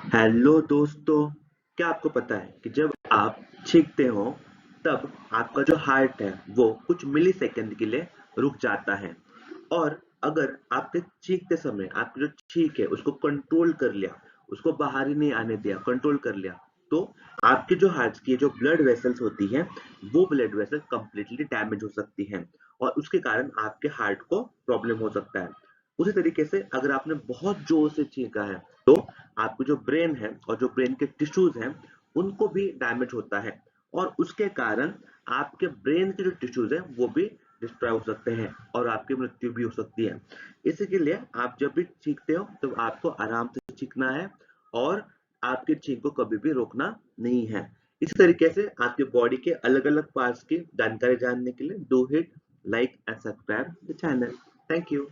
Hello दोस्तों, क्या आपको पता है कि जब आप छींकते हो तब आपका जो हार्ट है वो कुछ मिली सेकंड के लिए रुक जाता है। और अगर आपके चीखते समय आपकी जो छींक है उसको कंट्रोल कर लिया, उसको बाहर ही नहीं आने दिया, कंट्रोल कर लिया, तो आपके जो हार्ट की जो ब्लड वेसल्स होती हैं वो ब्लड वेसल कंप्लीटली डैमेज हो सकती हैं और उसके कारण आपके हार्ट को प्रॉब्लम हो सकता है। उसी तरीके से अगर आपने बहुत जोर से चीखा है तो आपकी जो ब्रेन है और जो ब्रेन के टिश्यूज हैं उनको भी डैमेज होता है और उसके कारण आपके ब्रेन के जो टिश्यूज हैं वो भी डिस्ट्रॉय हो सकते हैं और आपकी मृत्यु भी हो सकती है। इसी के लिए आप जब भी चीखते हो तो आपको आराम से चीखना है और आपकी चीख को कभी भी रोकना नहीं है। इसी तरीके से आपके बॉडी के अलग अलग पार्ट्स की जानकारी जानने के लिए do hit like and subscribe the channel. Thank you.